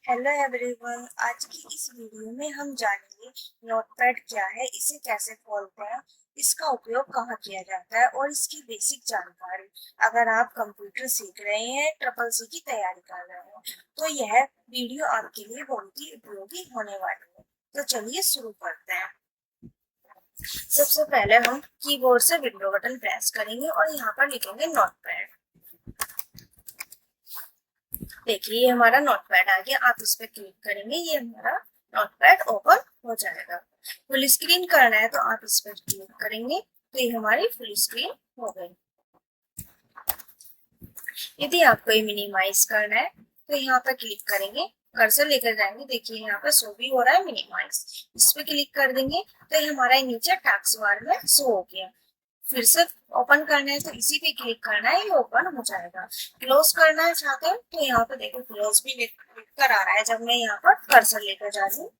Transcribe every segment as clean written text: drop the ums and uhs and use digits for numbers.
Hello everyone. आज की इस वीडियो में हम जानेंगे नोटपैड क्या है, इसे कैसे खोलते हैं, इसका उपयोग कहाँ किया जाता है और इसकी बेसिक जानकारी। अगर आप कंप्यूटर सीख रहे हैं, ट्रिपल सी की तैयारी कर रहे हैं, तो यह वीडियो आपके लिए बहुत ही उपयोगी होने वाली है। तो चलिए शुरू करते हैं। सबसे पहले हम कीबोर्ड से विंडो बटन प्रेस करेंगे और यहाँ पर लिखेंगे नोटपैड। देखिए ये हमारा नोटपैड आ गया। आप इस पे क्लिक करेंगे, ये हमारा नोटपैड ओपन हो जाएगा। फुल स्क्रीन करना है तो आप इस पर क्लिक करेंगे तो ये हमारी फुल स्क्रीन हो गई। यदि आपको ये मिनिमाइज करना है तो यहाँ पर क्लिक करेंगे, कर्सर लेकर जाएंगे। देखिए यहाँ पे शो भी हो रहा है मिनिमाइज, इस पे क्लिक कर देंगे तो ये हमारा नीचे टास्क बार में शो हो गया। फिर से ओपन करना है तो इसी पे क्लिक करना है, ये ओपन हो जाएगा। क्लोज करना है चाहते हैं तो यहाँ पे देखो क्लोज भी लिख कर आ रहा है। जब मैं यहाँ पर कर्सर लेकर जा रही हूँ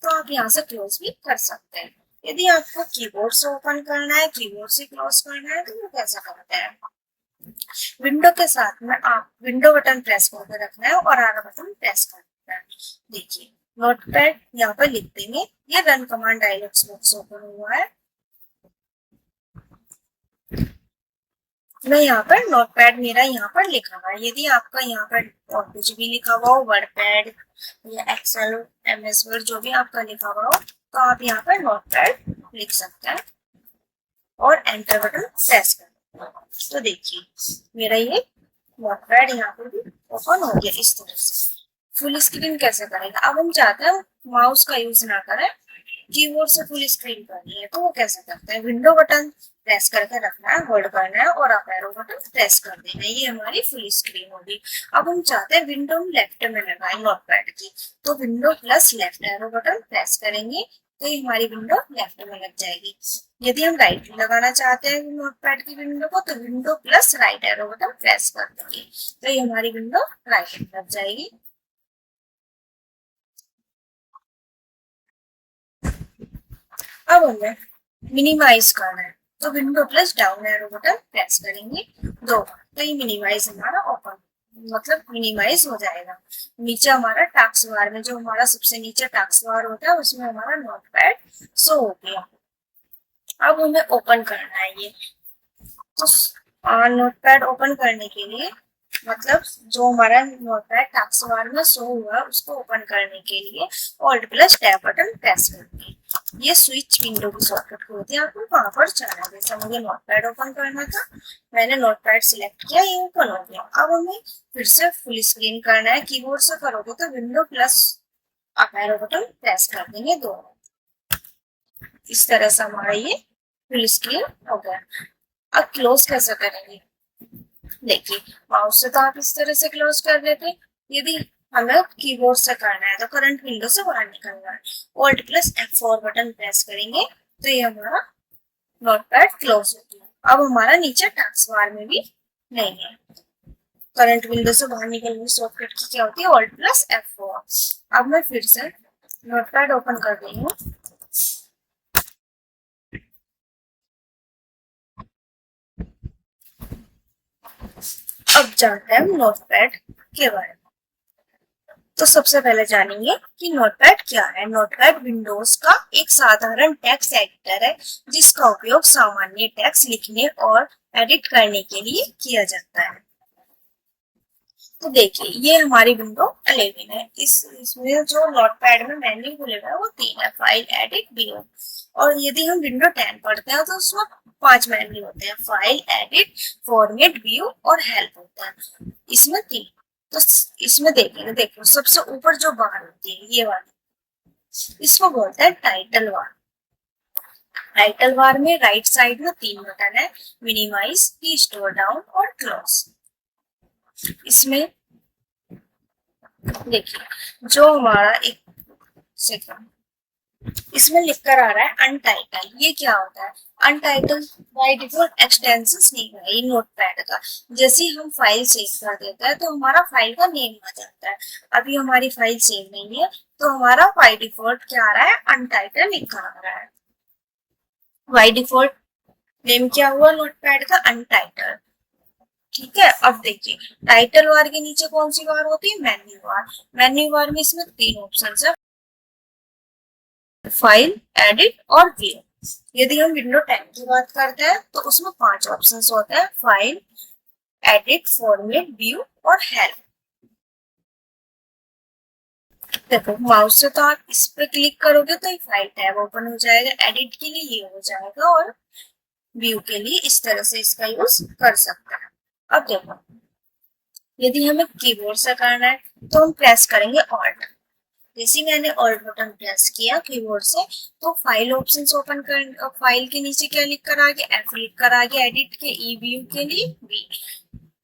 तो आप यहाँ से क्लोज भी कर सकते हैं। यदि आपको कीबोर्ड से ओपन करना है, कीबोर्ड से क्लोज करना है तो वो कैसा करते हैं। विंडो के साथ में आप विंडो बटन प्रेस करके रखना है और आर बटन प्रेस करना है। देखिए नोटपैड यहाँ पर लिख देंगे। ये run command dialog box open हुआ है। मैं यहाँ पर नोटपैड मेरा यहाँ पर लिखा हुआ है। यदि आपका यहाँ पर और कुछ भी लिखा हुआ हो, वर्डपैड या एक्सेल, एमएस वर्ड, जो भी आपका लिखा हुआ हो, तो आप यहाँ पर नोटपैड लिख सकते हैं और एंटर बटन प्रेस कर। तो देखिए मेरा ये नोटपैड यहाँ पर भी ओपन हो गया। इस तरह से फुल स्क्रीन कैसे करेगा। अब हम चाहते हैं माउस का यूज ना करें, कीबोर्ड से फुल स्क्रीन करनी है, तो वो कैसे करते हैं। विंडो बटन प्रेस करके रखना है, होल्ड करना है और अप एरो बटन प्रेस कर देना है। ये हमारी फुल स्क्रीन होगी। अब हम चाहते हैं विंडो लेफ्ट में लगाए नोटपैड की, तो window plus left arrow button press करेंगे तो ये हमारी विंडो लेफ्ट में लग जाएगी। यदि हम राइट लगाना चाहते हैं नोटपैड की विंडो को, तो window plus right arrow button press कर देंगे तो ये हमारी विंडो राइट में लग जाएगी। अब हमें मिनिमाइज करना है तो window plus down arrow button press करेंगे दो, तो ये मिनिमाइज हमारा ओपन मतलब मिनिमाइज हो जाएगा। नीचे हमारा टास्क बार में, जो हमारा सबसे नीचे टास्क बार होता है, उसमें हमारा नोटपैड शो हो गया। अब हमें ओपन करना है ये। तो नोटपैड ओपन करने के लिए मतलब जो हमारा नोटपैड टास्क बार में शो हुआ उसको ओपन करने के लिए alt plus tab button press करते हैं। ये स्विच विंडो की शॉर्टकट होती है, आपको वहां पर जाना है। जैसे मुझे नोटपैड ओपन करना था, मैंने नोटपैड सिलेक्ट किया, ये ओपन हो गया। अब हमें फिर से फुल स्क्रीन करना है। कीबोर्ड से करोगे तो window plus up arrow button press कर देंगे दोनों। इस तरह से हमारा ये फुल स्क्रीन हो गया। अब क्लोज कैसे करेंगे। देखिए माउस से तो आप इस तरह से क्लोज कर देते। यदि हमें कीबोर्ड से करना है तो करंट विंडो से बाहर निकलना है, alt plus F4 button press करेंगे तो ये हमारा नोटपैड क्लोज हो गया। अब हमारा नीचे टास्क बार में भी नहीं है। करंट विंडो से बाहर निकलने की शॉर्टकट की क्या होती है, ऑल्ट प्लस F4। अब मैं फिर से नोटपैड ओपन कर रही हूँ। अब जानते हैं नोटपैड के बारे में। तो सबसे पहले जानेंगे कि नोटपैड क्या है। नोटपैड विंडोज का एक साधारण टेक्स्ट एडिटर है जिसका उपयोग सामान्य टेक्स्ट लिखने और एडिट करने के लिए किया जाता है। तो देखिए ये हमारी विंडो 11 है। इसमें जो नोटपैड में मेन्यू खुले हुआ है वो 3 है, फाइल, एडिट, व्यू। और यदि हम विंडो 10 पढ़ते हैं तो उसमें 5 मेन्यू होते हैं, फाइल, एडिट, फॉर्मेट, व्यू और हेल्प होता है। इसमें 3। तो इसमें देखेंगे, देखो सबसे ऊपर जो बार होती है ये वाली, इसको बोलते हैं टाइटल बार। टाइटल बार में राइट साइड में 3 बटन है, मिनिमाइज, रिस्टोर डाउन और क्लोज। इसमें देखिए जो हमारा एक सेकंड इसमें लिखकर आ रहा है अनटाइटल। ये क्या होता है अनटाइटल। बाय डिफॉल्ट एक्सटेंशंस नहीं है ये नोटपैड का। जैसे ही हम फाइल सेव कर देते हैं तो हमारा फाइल का नेम आ जाता है। अभी हमारी फाइल सेव नहीं है तो हमारा बाय डिफॉल्ट क्या आ रहा है, अनटाइटल लिखा आ रहा है। बाय डिफॉल्ट नेम क्या हुआ नोटपैड का, अनटाइटल। ठीक है। अब देखिए टाइटल बार के नीचे कौन सी बार होती है, मेन्यू बार। मेन्यू बार में इसमें तीन ऑप्शन है, फाइल, एडिट और व्यू। यदि हम विंडो 10 की बात करते हैं तो उसमें पांच ऑप्शन होते हैं, फाइल, एडिट, फॉर्मेट, व्यू और हेल्प। देखो माउस से तो आप इस पे क्लिक करोगे तो एक फाइल टैब ओपन हो जाएगा, एडिट के लिए ये हो जाएगा और व्यू के लिए इस तरह से इसका यूज कर सकते हैं। अब देखो यदि हमें कीबोर्ड से करना है तो हम प्रेस करेंगे ऑल्ट। जैसे मैंने ऑल्ट बटन प्रेस किया कीबोर्ड से तो फाइल ऑप्शंस ओपन कर, फाइल के नीचे क्या लिख कर आ गया, एफ लिख कर आ गया, एडिट के ई, व्यू के लिए वी।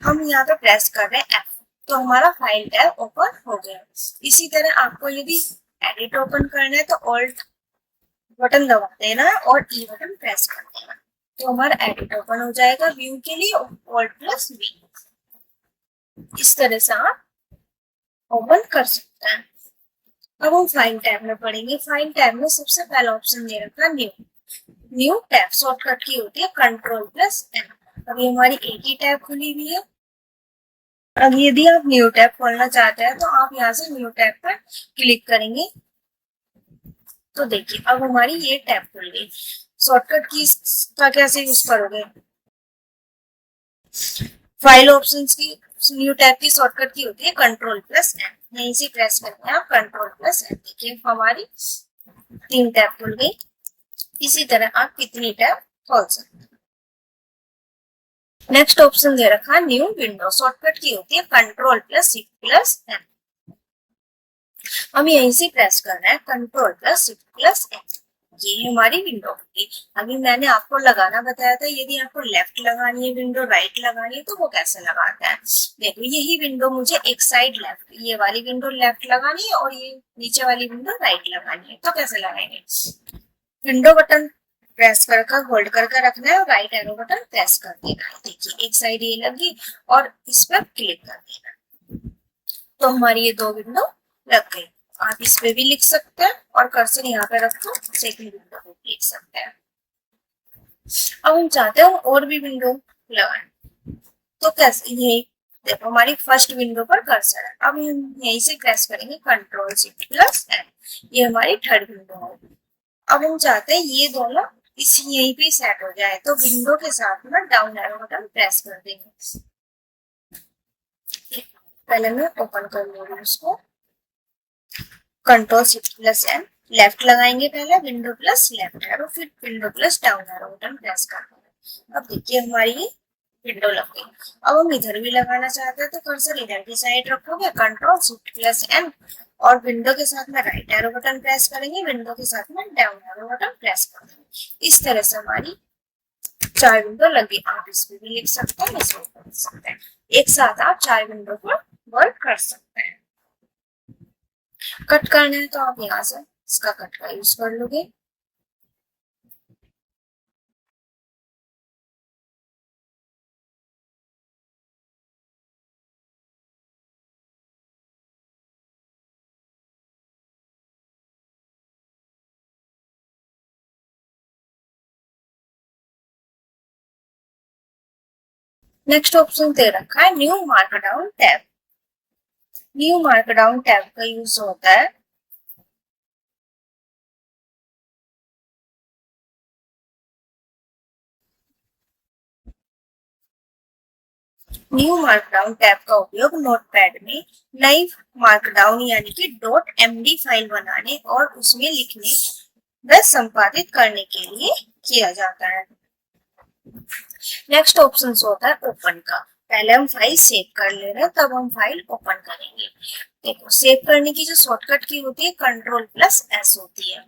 हम यहाँ पे प्रेस कर रहे हैं एफ तो हमारा फाइल टैब ओपन हो गया। इसी तरह आपको यदि एडिट ओपन करना है तो ऑल्ट बटन दबा देना है और ई बटन प्रेस कर देना तो हमारा एडिट ओपन हो जाएगा। व्यू के लिए ऑल्ट प्लस वी। इस तरह से आप ओपन कर सकते हैं। अब हम फाइल टैब में पढ़ेंगे। फाइल टैब में सबसे पहला ऑप्शन दे रखा है न्यू। न्यू टैब शॉर्टकट की होती है कंट्रोल प्लस एन। अभी हमारी एक ही टैब खुली हुई है। अब यदि आप न्यू टैब खोलना चाहते हैं तो आप यहाँ से न्यू टैब पर क्लिक करेंगे तो देखिए अब हमारी ये टैब खुल गई। शॉर्टकट की का कैसे यूज करोगे, फाइल ऑप्शंस की न्यू टैब की शॉर्टकट की होती है कंट्रोल प्लस एन। यहीं से प्रेस करते हैं आप कंट्रोल प्लस एन। देखिए हमारी तीन टैब खुल गई। इसी तरह आप कितनी टैब खोल सकते हैं। नेक्स्ट ऑप्शन दे रखा है न्यू विंडो। शॉर्टकट की होती है control plus shift plus N. हम यहीं से प्रेस कर रहे हैं control plus shift plus N. ये हमारी विंडो होगी। अभी मैंने आपको लगाना बताया था, यदि आपको लेफ्ट लगानी है विंडो, राइट लगानी है तो वो कैसे लगाता है। देखो यही विंडो मुझे एक साइड लेफ्ट, ये वाली विंडो लेफ्ट लगानी है और ये नीचे वाली विंडो राइट लगानी है तो कैसे लगाएंगे। विंडो बटन प्रेस कर होल्ड करके रखना है और राइट एरो बटन प्रेस कर देना है। देखिए एक साइड ये लगी और इस पर क्लिक कर देना तो हमारी ये दो विंडो लग गई। आप इस पे भी लिख सकते हैं और कर्सर यहाँ पे रखो सेकंड विंडो पे लिख सकते हैं। अब हम चाहते हैं और भी विंडो लगाएं तो कैसे, यही देखो हमारी फर्स्ट विंडो पर कर्सर है। अब हम यहीं से प्रेस करेंगे कंट्रोल शिफ्ट प्लस एन। ये हमारी थर्ड विंडो है। अब हम चाहते हैं ये दोनों इस यहीं पे सेट हो जाए तो विंडो के साथ में डाउन एरो बटन प्रेस कर देंगे। पहले मैं ओपन कर लूंगी उसको, control shift plus N. Left लगाएंगे पहले विंडो प्लस लेफ्ट एरो, फिर window plus down arrow button press कर देंगे। अब देखिए हमारी ये विंडो लग गई। अब हम इधर भी लगाना चाहते हैं तो कर्सर इधर की साइड रखोगे कंट्रोल शिफ्ट प्लस एन और विंडो के साथ में राइट एरो बटन प्रेस करेंगे, विंडो के साथ में डाउन एरो बटन प्रेस कर देंगे। इस तरह से हमारी चार विंडो लगी। आप इसमें भी लिख सकते हैं, इसमें भी लिख सकते हैं। एक साथ आप चार विंडो पर वर्क कर सकते हैं। कट करना है तो आप यहाँ से इसका कट का यूज कर लोगे। नेक्स्ट ऑप्शन दे रखा है new markdown tab. New markdown tab का यूज होता है न्यू मार्कडाउन टैब का उपयोग नोटपैड में नई मार्कडाउन यानी कि डॉट एमडी फाइल बनाने और उसमें लिखने व संपादित करने के लिए किया जाता है। नेक्स्ट ऑप्शन होता है ओपन का। पहले हम फाइल सेव कर ले रहे हैं तब हम फाइल ओपन करेंगे। देखो सेव करने की जो शॉर्टकट की होती है कंट्रोल प्लस एस होती है।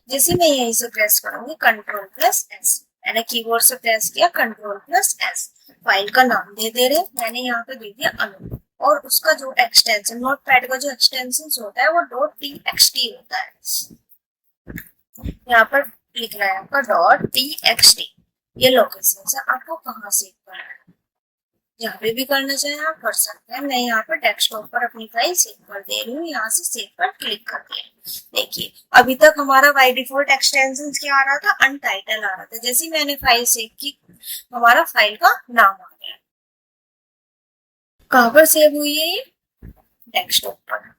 जैसे मैं यहीं से प्रेस करूंगी कंट्रोल प्लस एस, मैंने कीबोर्ड से प्रेस किया कंट्रोल प्लस एस। फाइल का नाम दे रहे, मैंने यहाँ पे दे दिया अनु और उसका जो एक्सटेंशन नोटपैड का जो एक्सटेंशन होता है वो डॉट टी होता है। यहाँ पर लिखना है आपका डॉट टी। ये लोकेशन से आपको कहाँ सेव करना है, यहाँ पे भी करना चाहे आप कर सकते हैं। मैं यहाँ पर डेस्कटॉप पर अपनी फाइल सेव कर दे रही हूँ, यहाँ से सेव पर क्लिक कर दिया। देखिए अभी तक हमारा बाय डिफॉल्ट एक्सटेंशन क्या आ रहा था, अनटाइटल आ रहा था। जैसे मैंने फाइल सेव की हमारा फाइल का नाम आ गया। कहाँ पर सेव हुई है ये? डेस्कटॉप पर।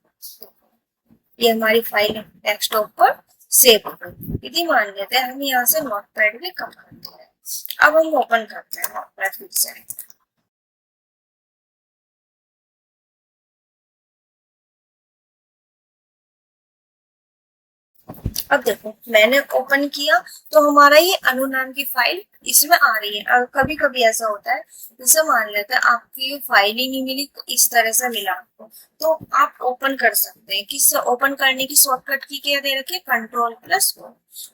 ये हमारी फाइल डेस्कटॉप पर सेव हो गई। यदि मान लेते हैं हम यहाँ से नोटपैड भी कम करते हैं। अब हम ओपन करते हैं नोटपैड फिर से। अब देखो मैंने ओपन किया तो हमारा ये अनु नाम की फाइल इसमें आ रही है। और कभी कभी ऐसा होता है, जैसे मान लेते हैं आपकी ये फाइल ही नहीं मिली, तो इस तरह से मिला आपको, तो आप ओपन कर सकते हैं। किस ओपन करने की शॉर्टकट की क्या दे रखी है? Control plus O.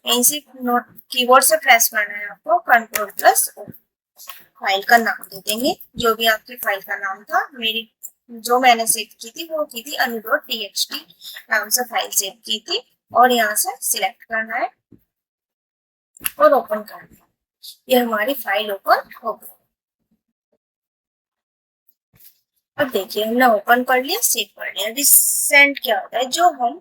यहीं से नोट कीबोर्ड से प्रेस करना है आपको, कंट्रोल प्लस ओ। फाइल का नाम दे देंगे, जो भी आपकी फाइल का नाम था। मेरी जो मैंने सेव की थी वो की थी anu.txt नाम से फाइल सेव की थी। और यहाँ से सिलेक्ट करना है और ओपन करना है। ये हमारी फाइल ओपन हो गई। अब देखिए हमने ओपन कर लिया, सेव कर लिया। रिसेंट क्या होता है? जो हम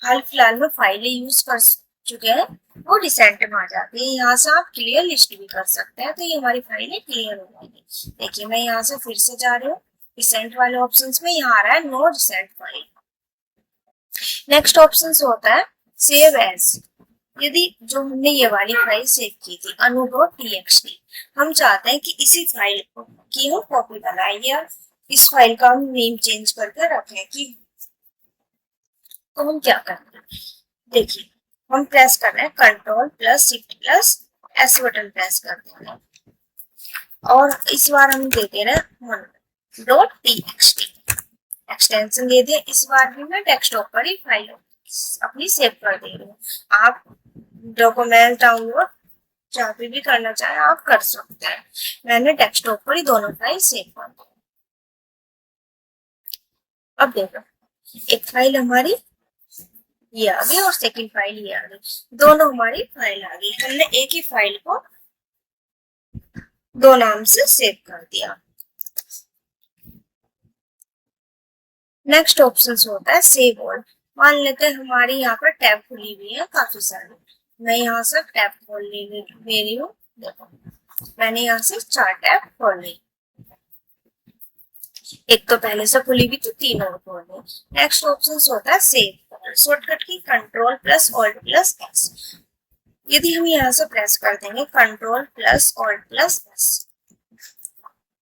हाल फिलहाल में फाइलें यूज कर चुके हैं वो रिसेंट में आ जाती है। यहाँ से आप क्लियर लिस्ट भी कर सकते हैं, तो ये हमारी फाइलें क्लियर हो जाएगी। देखिए मैं यहाँ से फिर से जा रही हूँ रिसेंट वाले ऑप्शंस में, यहाँ आ रहा है no recent file. Next option होता है सेव एज। यदि जो हमने ये वाली फाइल सेव की थी anu.txt, हम चाहते हैं कि इसी फाइल की हम कॉपी बनाए या इस फाइल का हम नेम चेंज करके रखें कि, तो हम क्या करेंगे? देखिए हम प्रेस कर रहे हैं control plus shift plus S button press कर देंगे और इस बार हम दे दे रहे हैं .txt एक्सटेंशन दे दिया। इस बार भी मैं डेस्कटॉप पर ही फाइल अपनी सेव कर दे रही हूँ। आप डॉक्यूमेंट डाउनलोड जहाँ पे भी करना चाहे आप कर सकते हैं। मैंने डेस्कटॉप पर ही दोनों फाइल सेव कर दी। अब देखो एक फाइल हमारी ये आ गई और सेकंड फाइल ये आ गई, दोनों हमारी फाइल आ गई। हमने एक ही फाइल को दो नाम से सेव कर दिया। नेक्स्ट ऑप्शन होता है सेव ऑल। मान लेते हैं हमारी यहाँ पर टैब खुली हुई है काफी सारी, मैं यहाँ से टैब खोल ले रही हूँ। देखो मैंने यहाँ से 4 टैब खोल ली, एक तो पहले से खुली हुई थी, 3 और खोल ली। नेक्स्ट ऑप्शन होता है सेव। शॉर्टकट की control plus alt plus S. यदि हम यहाँ से प्रेस कर देंगे control plus alt plus S,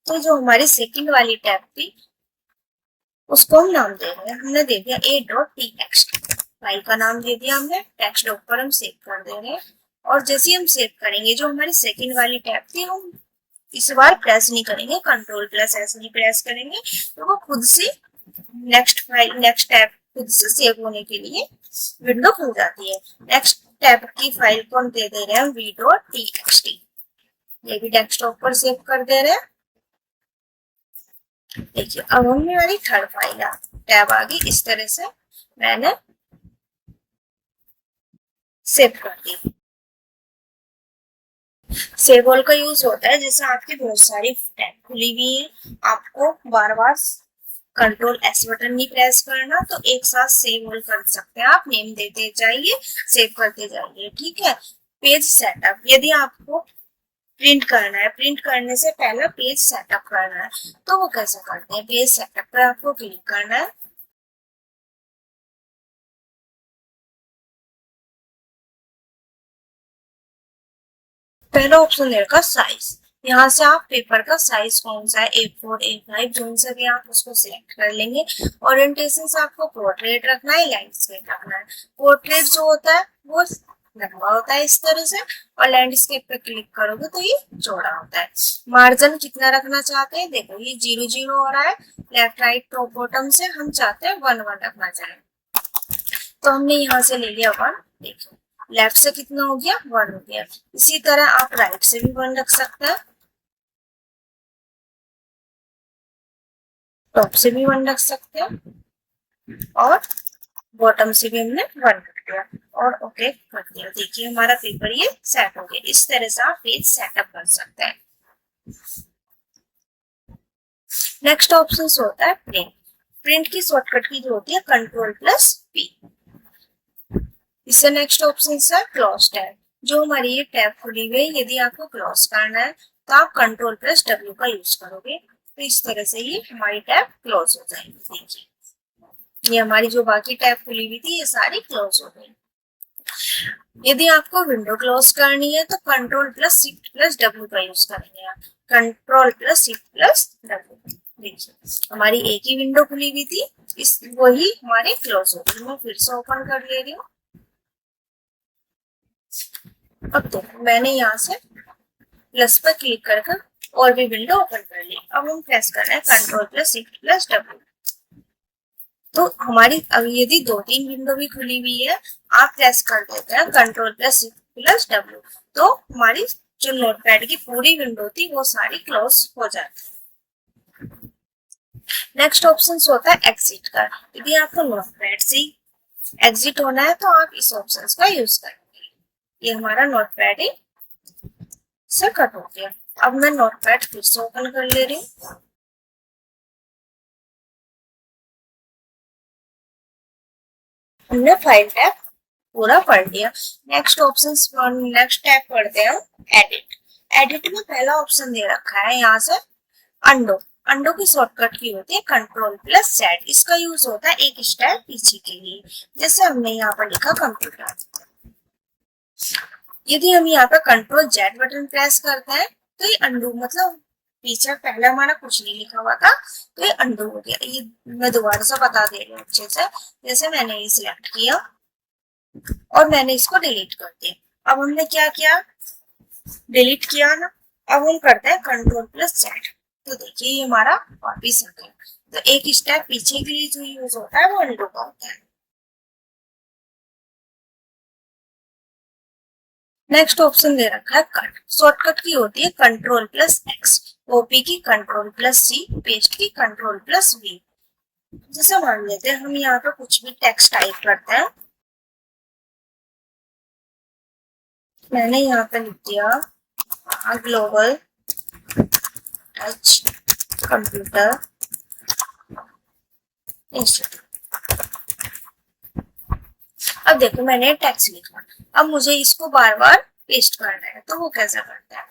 तो जो हमारी सेकंड वाली टैब थी उसको हम नाम दे रहे हैं। हमने दे दिया a.txt, फाइल का नाम दे दिया हमने। डेस्कटॉप पर हम सेव कर दे रहे हैं और जैसे ही हम सेव करेंगे जो हमारी सेकंड वाली टैब थी, हम इस बार प्रेस नहीं करेंगे, कंट्रोल प्लस एस नहीं प्रेस करेंगे, तो वो खुद से नेक्स्ट टैब खुद से सेव होने के लिए विंडो खुल जाती है। नेक्स्ट टैब की फाइल को हम दे दे रहे हैं v.txt। ये भी डेस्कटॉप पर सेव कर दे रहे हैं। देखिए अब हमारी थर्ड फाइल टैब आ गई। इस तरह से मैंने सेव कर दी। सेव ऑल का यूज होता है जैसे आपकी बहुत सारी टैब खुली हुई है, आपको बार बार कंट्रोल एस बटन नहीं प्रेस करना, तो एक साथ सेव ऑल कर सकते हैं आप। नेम देते जाइए, सेव करते जाइए, ठीक है। पेज सेटअप, यदि आपको प्रिंट करना है, प्रिंट करने से पहले पेज सेटअप करना है, तो वो कैसे करते हैं? पेज सेटअप पर आपको क्लिक करना है। पहला ऑप्शन रहेगा साइज। यहाँ से आप पेपर का साइज कौन सा है, A4 A5 जो से भी आप उसको सिलेक्ट कर लेंगे। ओरिएंटेशन से आपको पोर्ट्रेट रखना है, लैंडस्केप रखना है। पोर्ट्रेट जो होता है वो लंबा होता है इस तरह से, और लैंडस्केप पे क्लिक करोगे तो ये चौड़ा होता है। मार्जिन कितना रखना चाहते हैं? देखो ये 0 0 हो रहा है, लेफ्ट राइट टॉप बॉटम से हम चाहते हैं 1 1 रखना चाहें, तो हमने यहाँ से ले लिया 1। देखो लेफ्ट से कितना हो गया? 1 हो गया। इसी तरह आप राइट से भी 1 रख सकते हैं, टॉप से भी 1 रख सकते हैं और बॉटम से भी हमने 1 रख दिया और ओके कर दिया। देखिए हमारा पेपर ये सेट हो गया। इस तरह से आप पेज सेटअप कर सकते हैं। नेक्स्ट ऑप्शन होता है प्रिंट। प्रिंट की शॉर्टकट की जो होती है कंट्रोल प्लस पी। इससे नेक्स्ट ऑप्शन है क्लोज टैब। जो हमारी ये टैब खुली हुई है, यदि आपको क्लोज करना है तो आप कंट्रोल प्लस डब्ल्यू का यूज करोगे, तो इस तरह से ये हमारी टैब क्लोज हो जाएगी। देखिए ये हमारी जो बाकी टैब खुली हुई थी ये सारी क्लोज हो गई। यदि आपको विंडो क्लोज करनी है तो control plus shift plus W का यूज करेंगे आप। Control plus shift plus W. देखिए हमारी एक ही विंडो खुली हुई थी, इस वही हमारी क्लोज हो गई। मैं फिर से ओपन कर ले रही हूँ। अब देखो मैंने यहाँ से प्लस पर क्लिक करके और भी विंडो ओपन कर ली। अब हम प्रेस कर रहे हैं control plus shift plus W. तो हमारी अब यदि 2-3 विंडो भी खुली हुई है, आप प्रेस कर देते हैं control plus shift plus W, तो हमारी जो नोटपैड की पूरी विंडो थी वो सारी क्लोज हो जाती है। नेक्स्ट ऑप्शन होता है एग्जिट का। यदि आपको नोटपैड से एग्जिट होना है तो आप इस ऑप्शन का यूज करेंगे। ये हमारा नोटपैड से कट हो गया। अब मैं नोटपैड फिर से ओपन कर ले रही हूँ। हमने फाइल टैब पूरा पढ़ लिया। नेक्स्ट ऑप्शन नेक्स्ट टैब पढ़ते हैं एडिट। एडिट में पहला ऑप्शन दे रखा है यहाँ से अंडो। अंडो की शॉर्टकट की होती है कंट्रोल प्लस जेड। इसका यूज होता है एक स्टेप पीछे के लिए, जैसे हमने यहाँ पर लिखा कंप्यूटर। यदि हम यहाँ पर कंट्रोल जेड बटन प्रेस करते हैं तो ये अंडू मतलब पीछे पहले हमारा कुछ नहीं लिखा हुआ था तो ये अंडू हो गया। ये मैं दोबारा से बता दे रही हूँ अच्छे से। जैसे मैंने ये सिलेक्ट किया और मैंने इसको डिलीट कर दिया। अब हमने क्या किया, डिलीट किया ना। अब हम करते हैं कंट्रोल प्लस जेड, तो देखिए ये हमारा वापिस आ गया। तो एक स्टेप पीछे के लिए जो यूज होता है वो अंडू का होता है। नेक्स्ट ऑप्शन दे रखा है कट। शॉर्टकट की होती है कंट्रोल प्लस एक्स, कॉपी की कंट्रोल प्लस सी, पेस्ट की कंट्रोल प्लस वी। जैसे मान लेते हैं हम यहाँ पे कुछ भी टेक्स्ट टाइप करते हैं। मैंने यहाँ पे लिख दिया ग्लोबल टच कंप्यूटर इंस्टीट्यूट। अब देखो मैंने टेक्स्ट लिखा, अब मुझे इसको बार बार पेस्ट करना है तो वो कैसे करता है।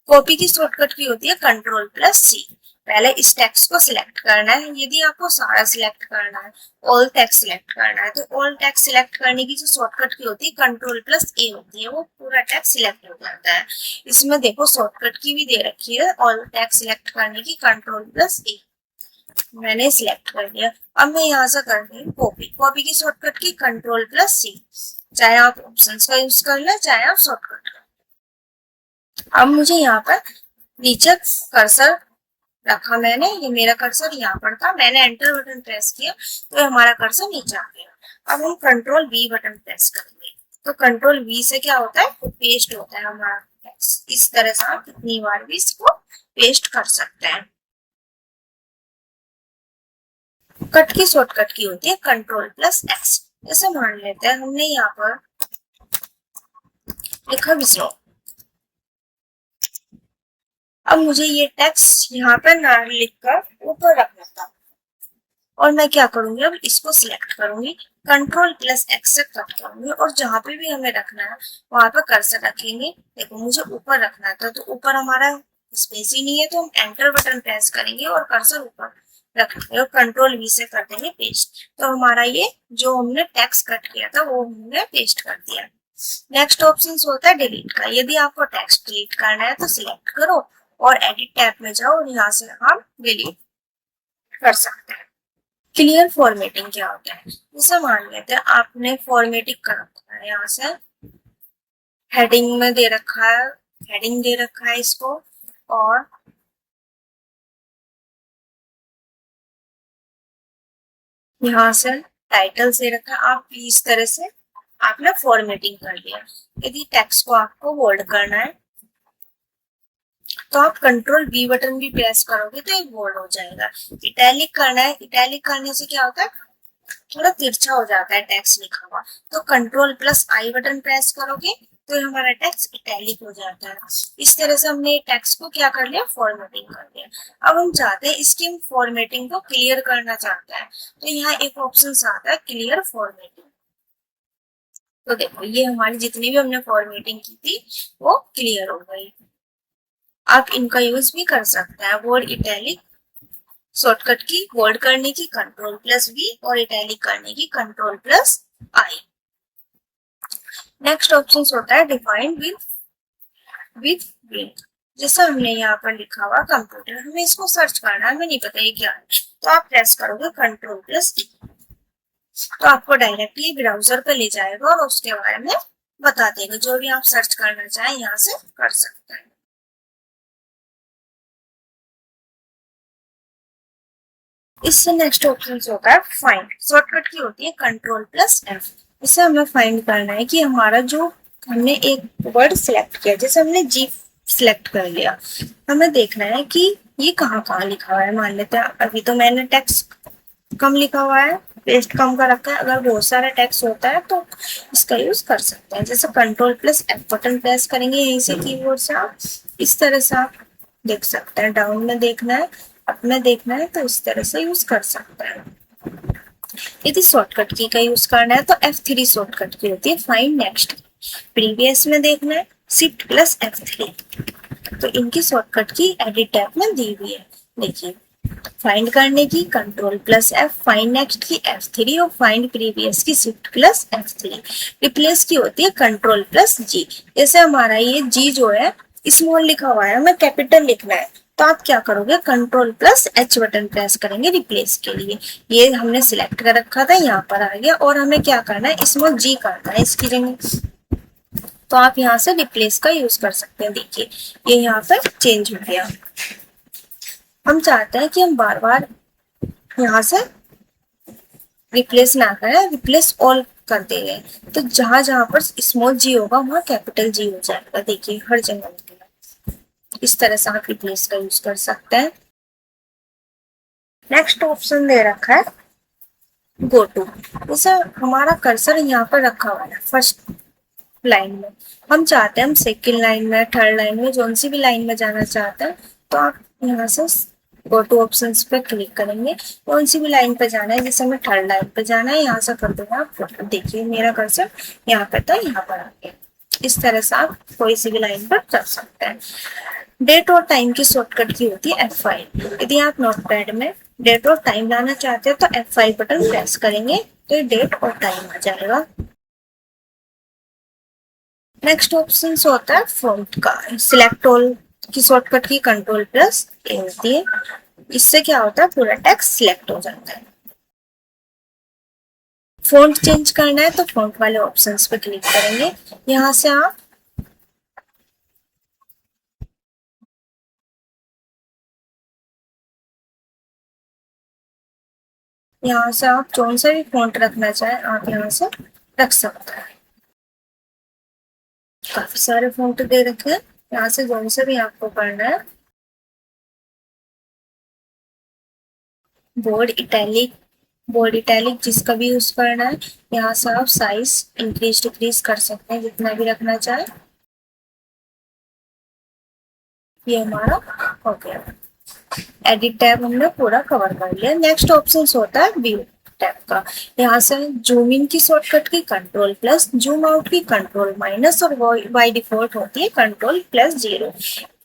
कॉपी की शॉर्टकट की होती है कंट्रोल प्लस सी। पहले इस टेक्स्ट को सिलेक्ट करना है। यदि आपको सारा सिलेक्ट करना है, ऑल टेक्स्ट सिलेक्ट करना है, तो ऑल टेक्स्ट सिलेक्ट करने की जो शॉर्टकट की होती है कंट्रोल प्लस ए होती है, वो पूरा टेक्स्ट सिलेक्ट हो जाता है। इसमें देखो शॉर्टकट की भी दे रखी है ऑल टेक्स्ट सिलेक्ट करने की कंट्रोल प्लस ए। मैंने सिलेक्ट कर लिया। अब मैं यहाँ से कर रही हूँ कॉपी। कॉपी की शॉर्टकट की कंट्रोल प्लस सी। चाहे आप ऑप्शन का यूज कर ले चाहे आप शॉर्टकट का। अब मुझे यहाँ पर नीचे कर्सर रखा मैंने, ये मेरा कर्सर यहाँ पर था, मैंने एंटर बटन प्रेस किया तो हमारा कर्सर नीचे आ गया। अब हम कंट्रोल वी बटन प्रेस करेंगे तो कंट्रोल वी से क्या होता है, पेस्ट होता है हमारा टेक्स्ट। इस तरह से आप कितनी बार भी इसको पेस्ट कर सकते हैं। कट की शॉर्टकट की होती है कंट्रोल प्लस एक्स। जैसे मान लेते हैं हमने यहाँ पर लिखा विष्णु। अब मुझे ये टेक्स्ट यहाँ पर ना लिखकर ऊपर रखना था और मैं क्या करूंगी, अब इसको सिलेक्ट करूंगी, कंट्रोल प्लस एक्स से कट करूंगी और जहां पे भी हमें रखना है वहां पर कर्सर रखेंगे। देखो मुझे ऊपर रखना था तो ऊपर हमारा स्पेस ही नहीं है तो हम एंटर बटन प्रेस करेंगे और कर्सर ऊपर रखेंगे और कंट्रोल वी से कर देंगे पेस्ट। तो हमारा ये जो हमने टेक्स्ट कट किया था वो हमने पेस्ट कर दिया। नेक्स्ट ऑप्शन होता है डिलीट का। यदि आपको टेक्स्ट डिलीट करना है तो सिलेक्ट करो और एडिट टैब में जाओ और यहाँ से हम डिलीट कर सकते हैं। क्लियर फॉर्मेटिंग क्या होता है, जैसे मान लेते हैं आपने फॉर्मेटिंग कर रखा है, यहाँ से हेडिंग में दे रखा है, हेडिंग दे रखा है इसको, और यहाँ से टाइटल से रखा। आप इस तरह से आपने फॉर्मेटिंग कर दिया। यदि टेक्स्ट को आपको बोल्ड करना है तो आप कंट्रोल बी बटन भी प्रेस करोगे तो ये बोल्ड हो जाएगा। इटैलिक करना है, इटैलिक करने से क्या होता है, थोड़ा तिरछा हो जाता है टेक्स्ट लिखा हुआ, तो कंट्रोल प्लस आई बटन प्रेस करोगे तो हमारा टेक्स्ट इटैलिक हो जाता है। इस तरह से हमने टेक्स्ट को क्या कर लिया, फॉर्मेटिंग कर लिया। अब हम चाहते हैं इसकी फॉर्मेटिंग को क्लियर करना चाहते हैं तो यहाँ एक ऑप्शन आता है क्लियर फॉर्मेटिंग। तो देखो ये हमारी जितनी भी हमने फॉर्मेटिंग की थी वो क्लियर हो गई। आप इनका यूज भी कर सकते हैं, बोल्ड, इटैलिक शॉर्टकट की बोल्ड करने की कंट्रोल प्लस वी और इटैलिक करने की कंट्रोल प्लस आई। नेक्स्ट ऑप्शन होता है डिफाइन विथ ब्लिंक। जैसे हमने यहाँ पर लिखा हुआ कंप्यूटर, हमें इसको सर्च करना है, हमें नहीं पता ये क्या है, तो आप प्रेस करोगे कंट्रोल प्लस ई, तो आपको डायरेक्टली ब्राउजर पे ले जाएगा और उसके बारे में बता देगा। जो भी आप सर्च करना चाहें यहाँ से कर सकते हैं। इससे नेक्स्ट ऑप्शन होता है फाइंड। शॉर्टकट की होती है कंट्रोल प्लस एफ। इससे हमें फाइंड करना है कि हमारा जो हमने एक वर्ड सिलेक्ट किया, जैसे हमने जी सिलेक्ट कर लिया, हमें देखना है कि ये कहाँ कहाँ लिखा हुआ है। मान लेते हैं अभी तो मैंने टेक्स्ट कम लिखा हुआ है, पेस्ट कम का रखा है। अगर बहुत सारा टेक्स्ट होता है तो इसका यूज कर सकते हैं। जैसे control plus F button press करेंगे यहीं से कीबोर्ड से, आप इस तरह से आप देख सकते हैं। डाउन में देखना है, अप में देखना है, तो इस तरह से यूज कर सकते हैं। यदि शॉर्टकट की का यूज करना है तो F3 शॉर्टकट की होती है फाइंड नेक्स्ट। प्रीवियस में देखना है शिफ्ट प्लस F3, तो इनकी शॉर्टकट की एडिट टैब में दी हुई है। देखिए, फाइंड करने की control plus F, find next की F3 और फाइंड प्रीवियस की शिफ्ट प्लस F3। रिप्लेस की होती है कंट्रोल प्लस जी। जैसे हमारा ये जी जो है स्मॉल लिखा हुआ है, हमें कैपिटल लिखना है, तो आप क्या करोगे control plus H button press करेंगे रिप्लेस के लिए। ये हमने सिलेक्ट कर रखा था, यहाँ पर आ गया, और हमें क्या करना है स्मॉल जी करना है इसकी जगह, तो आप यहाँ से रिप्लेस का यूज कर सकते हैं। देखिए ये यहाँ पर चेंज हो गया। हम चाहते हैं कि हम बार बार यहाँ से रिप्लेस ना करें, रिप्लेस ऑल कर देंगे, तो जहां जहां पर स्मॉल जी होगा वहां कैपिटल जी हो जाएगा। देखिए हर जगह इस तरह से आप रिप्लेस का यूज कर सकते हैं। नेक्स्ट ऑप्शन दे रखा है गो टू। जैसे हमारा कर्सर यहाँ पर रखा हुआ है फर्स्ट लाइन में, हम चाहते हैं हम सेकेंड लाइन में, थर्ड लाइन में, जो सी भी लाइन में जाना चाहते हैं, तो आप यहाँ से गो टू ऑप्शन पे क्लिक करेंगे। कौन सी भी लाइन पे जाना है, जैसे हमें थर्ड लाइन पे जाना है, यहाँ से कर देना आप। देखिए मेरा कर्सर यहाँ पे था, यहाँ पर आ गया। इस तरह से आप कोई सी भी लाइन पर कर सकते हैं। डेट और टाइम की शॉर्टकट की होती है F5। यदि आप नोटपैड में डेट और टाइम लाना चाहते हैं तो F5 बटन प्रेस करेंगे तो ये डेट और टाइम आ जाएगा। नेक्स्ट ऑप्शन होता है फॉन्ट का। सिलेक्ट ऑल की शॉर्टकट की कंट्रोल प्लस ए होती है। इससे क्या होता है पूरा टेक्स्ट सिलेक्ट हो जाता है। फॉन्ट चेंज करना है तो फॉन्ट वाले ऑप्शंस पे क्लिक करेंगे। यहाँ से आप कौन सा भी फॉन्ट रखना चाहें आप यहाँ से रख सकते हैं। काफी सारे फॉन्ट दे रखे हैं, यहाँ से कौन सा भी आपको करना है। बोल्ड इटैलिक जिसका भी यूज करना है। यहाँ से आप साइज इंक्रीज डिक्रीज कर सकते हैं जितना भी रखना चाहे। ये हमारा हो गया। एडिट टैब हमने पूरा कवर कर लिया। नेक्स्ट ऑप्शन होता है व्यू टैब का। यहाँ से जूम इन की शॉर्टकट की कंट्रोल प्लस, जूम आउट की कंट्रोल माइनस, और बाय डिफॉल्ट होती है कंट्रोल प्लस 0।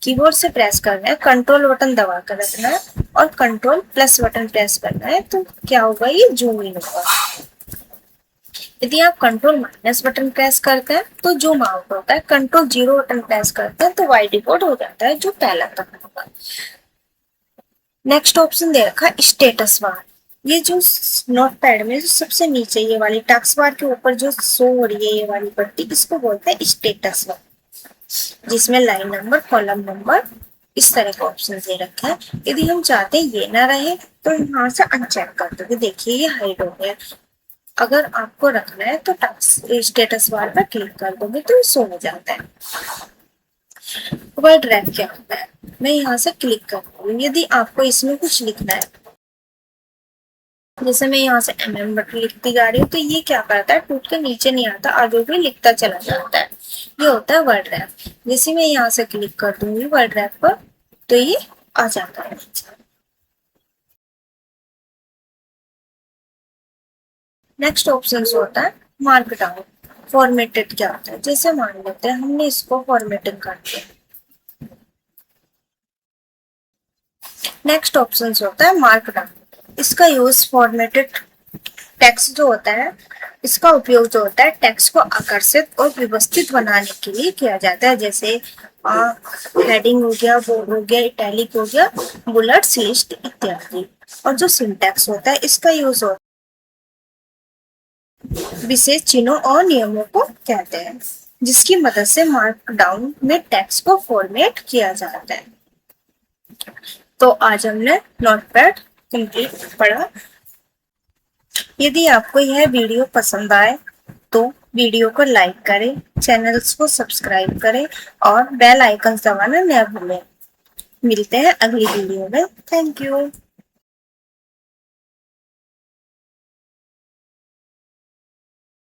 कीबोर्ड से प्रेस करना है, कंट्रोल बटन दबा कर रखना है और कंट्रोल प्लस बटन प्रेस करना है, तो क्या होगा ये जूम इन होगा। यदि आप कंट्रोल माइनस बटन प्रेस करते हैं तो जूम आउट होता है, कंट्रोल 0 बटन प्रेस करते हैं तो बाय डिफॉल्ट हो जाता है जो पहला बटन होगा। नेक्स्ट ऑप्शन दे रखा है स्टेटस बार। ये जो नोटपैड में जो सबसे नीचे ये वाली टास्क बार के ऊपर जो शो हो रही है ये वाली पट्टी, इसको बोलते हैं स्टेटस बार, जिसमें लाइन नंबर, कॉलम नंबर, इस तरह का ऑप्शन दे रखा है। यदि हम चाहते हैं ये ना रहे तो यहाँ से अनचेक कर दोगे। देखिए ये हाइड हो गया। अगर आपको रखना है तो स्टेटस बार पर क्लिक कर दोगे तो शो हो जाता है। वर्ड रैप क्या होता है, मैं यहाँ से क्लिक करूंगी। यदि आपको इसमें कुछ लिखना है, जैसे मैं यहाँ से बटन लिखती जा रही हूँ, तो ये क्या करता है टूट के नीचे नहीं आता, आगे भी लिखता चला जाता है। ये होता है वर्ड रैप। जैसे मैं यहाँ से क्लिक कर दूंगी वर्ड रैप पर तो ये आ जाता है। नेक्स्ट ऑप्शन होता है मार्क डाउन। फॉर्मेटेड क्या होता है, जैसे मान लेते हैं हमने इसको फॉर्मेटिंग कर दिया। नेक्स्ट ऑप्शन होता है मार्क डाउन। इसका यूज फॉर्मेटेड टेक्स्ट जो होता है, इसका उपयोग जो होता है टेक्स्ट को आकर्षित और व्यवस्थित बनाने के लिए किया जाता है, जैसे हेडिंग हो गया, बोल्ड हो गया, इटैलिक हो गया, बुलेट्स, लिस्ट इत्यादि। और जो सिंटैक्स होता है, इसका यूज होता है विशेष चिन्हों और नियमों को कहते हैं, जिसकी मदद से मार्कडाउन में टेक्स्ट को फॉर्मेट किया जाता है। तो आज हमने नोटपैड कंप्लीट पढ़ा। यदि आपको यह वीडियो पसंद आए तो वीडियो को लाइक करें, चैनल्स को सब्सक्राइब करें और बेल आइकन दबाना न भूलें। मिलते हैं अगली वीडियो में। Thank you.